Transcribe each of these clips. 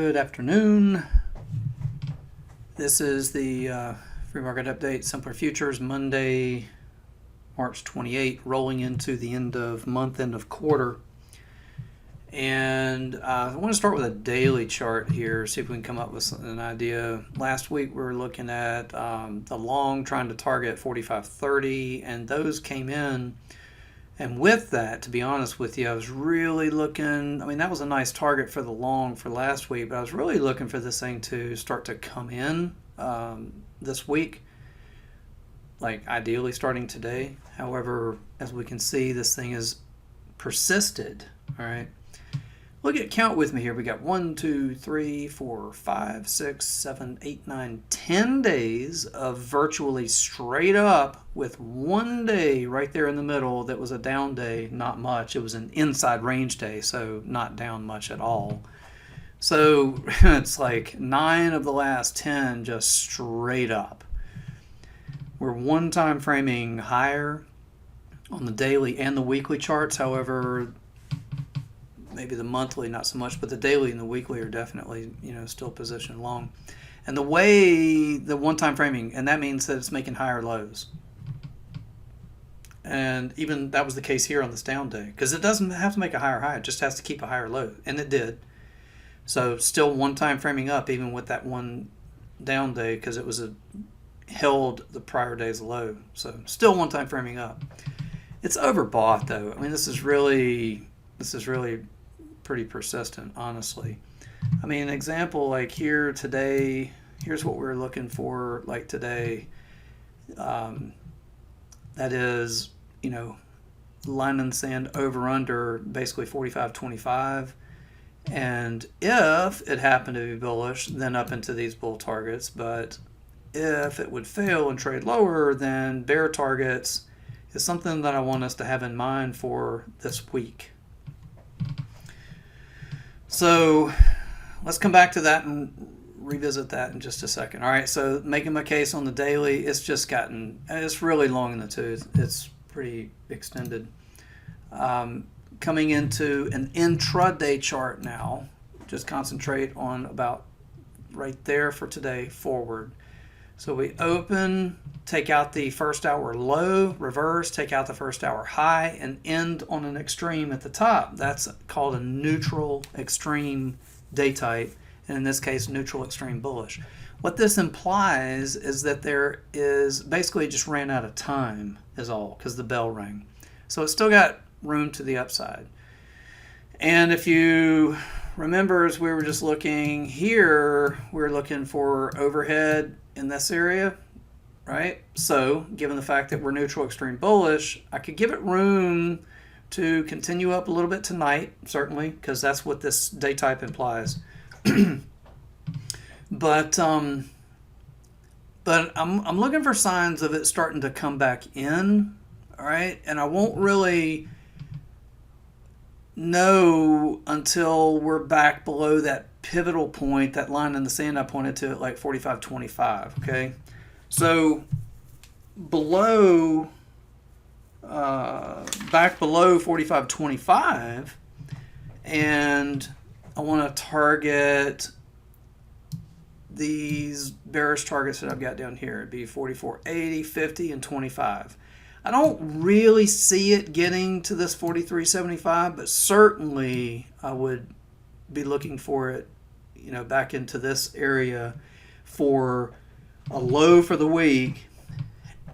Good afternoon. This is the free market update, Simpler Futures, Monday, March 28, rolling into the end of month, end of quarter. And I want to start with a daily chart here, see if we can come up with an idea. Last week we were looking at the long trying to target 45.30, and those came in. And with that, to be honest with you, I was really looking, I mean, that was a nice target for the long for last week, but I was really looking for this thing to start to come in this week, like ideally starting today. However, as we can see, this thing has persisted, all right? Look at count with me here. We got 1, 2, 3, 4, 5, 6, 7, 8, 9, 10 days of virtually straight up with one day right there in the middle that was a down day, not much. It was an inside range day, so not down much at all. So it's like 9 of the last 10 just straight up. We're one time framing higher on the daily and the weekly charts. However, maybe the monthly not so much, but the daily and the weekly are definitely, still positioned long. And the way the one-time framing, and that means that it's making higher lows. And even that was the case here on this down day, because it doesn't have to make a higher high, it just has to keep a higher low, and it did. So still one-time framing up even with that one down day, because it was held the prior day's low. So still one-time framing up. It's overbought though. I mean, this is really pretty persistent, honestly. I mean, an example like here today, here's what we're looking for like today. That is, line in the sand over under basically 45.25. And if it happened to be bullish, then up into these bull targets. But if it would fail and trade lower, then bear targets is something that I want us to have in mind for this week. So let's come back to that and revisit that in just a second. All right, so making my case on the daily, it's really long in the tooth. It's pretty extended. Coming into an intraday chart now, just concentrate on about right there for today forward. So we open, take out the first hour low, reverse, take out the first hour high, and end on an extreme at the top. That's called a neutral extreme day type, and in this case, neutral extreme bullish. What this implies is that there is basically just ran out of time is all, because the bell rang. So it's still got room to the upside. And if you remember, as we were just looking here, we're looking for overhead in this area, right? So given the fact that we're neutral extreme bullish, I could give it room to continue up a little bit tonight, certainly, because that's what this day type implies. But I'm looking for signs of it starting to come back in, all right? And I won't really know until we're back below that pivotal point, that line in the sand I pointed to at like 45.25, okay? So back below 45.25, and I want to target these bearish targets that I've got down here. It'd be 44.80, 50, and 25. I don't really see it getting to this 43.75, but certainly I would be looking for it, back into this area for a low for the week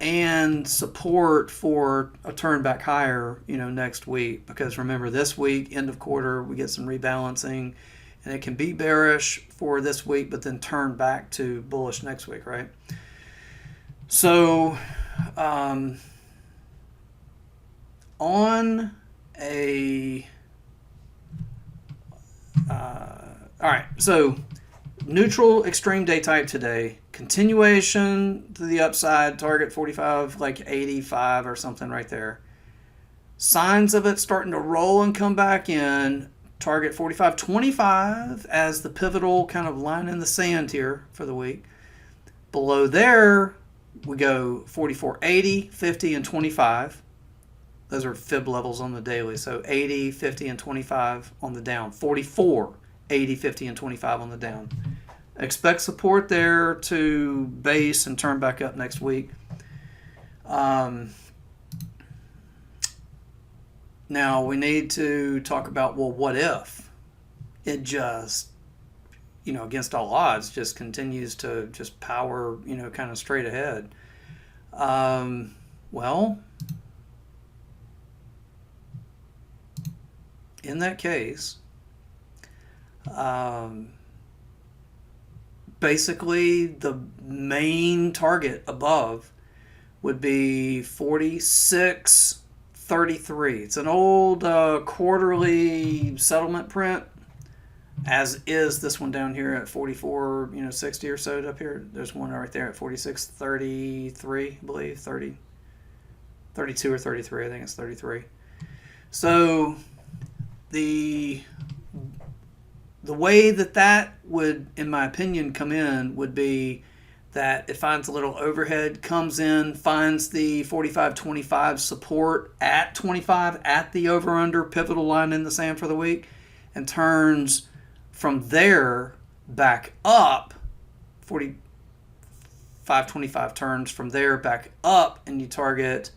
and support for a turn back higher, next week. Because remember, this week, end of quarter, we get some rebalancing, and it can be bearish for this week, but then turn back to bullish next week, right? So, all right, so neutral extreme day type today, continuation to the upside, target 45, like 85 or something right there. Signs of it starting to roll and come back in, target 45.25 as the pivotal kind of line in the sand here for the week. Below there, we go 44.80, 50, and 25. Those are fib levels on the daily. So 80, 50, and 25 on the down. 44 80, 50, and 25 on the down. Expect support there to base and turn back up next week. Now we need to talk about, well, what if it just, against all odds, just continues to just power, kind of straight ahead? Well, in that case, basically the main target above would be 46.33. It's an old quarterly settlement print, as is this one down here at 44.60 or so up here. There's one right there at 46.33, I believe, 32 or 33. I think it's 33. So the way that would, in my opinion, come in would be that it finds a little overhead, comes in, finds the 45.25 support at 25 at the over-under pivotal line in the sand for the week, and turns from there back up. 45.25 turns from there back up, and you target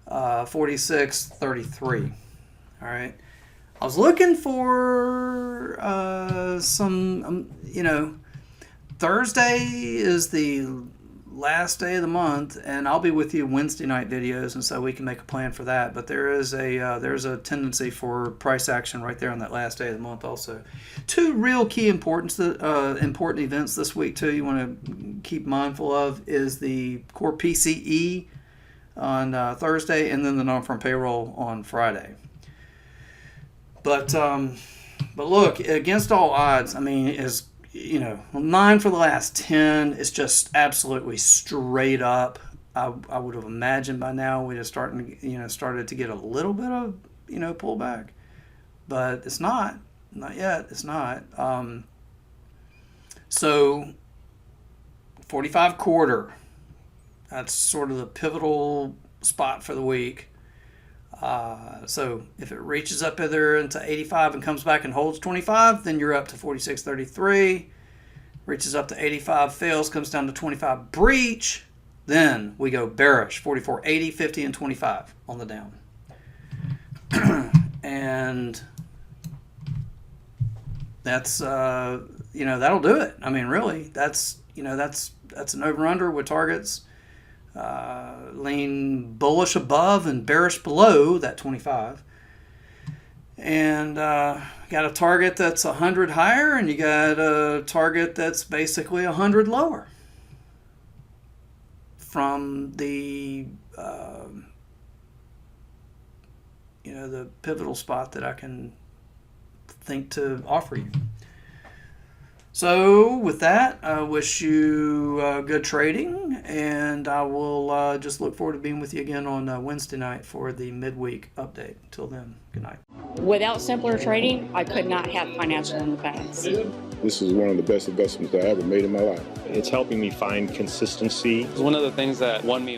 46.33. All right. I was looking for some, Thursday is the last day of the month, and I'll be with you Wednesday night videos, and so we can make a plan for that. But there's a tendency for price action right there on that last day of the month also. Two real key important events this week too you want to keep mindful of is the core PCE on Thursday, and then the non-farm payroll on Friday. But look, against all odds, I mean, 9 for the last 10 is just absolutely straight up. I would have imagined by now we'd have started to get a little bit of pullback, but it's not yet. It's not. So 45 quarter, that's sort of the pivotal spot for the week. So if it reaches up there into 85 and comes back and holds 25, then you're up to 46.33. Reaches up to 85, fails, comes down to 25, breach. Then we go bearish, 44.80, 50, and 25 on the down. And that's that'll do it. I mean, really, that's an over/under with targets. Lean bullish above and bearish below that 25, and got a target that's 100 higher, and you got a target that's basically 100 lower from the the pivotal spot that I can think to offer you. So with that, I wish you good trading, and I will just look forward to being with you again on Wednesday night for the midweek update. Until then, good night. Without simpler trading, I could not have financial independence. This is one of the best investments I ever made in my life. It's helping me find consistency. It's one of the things that won me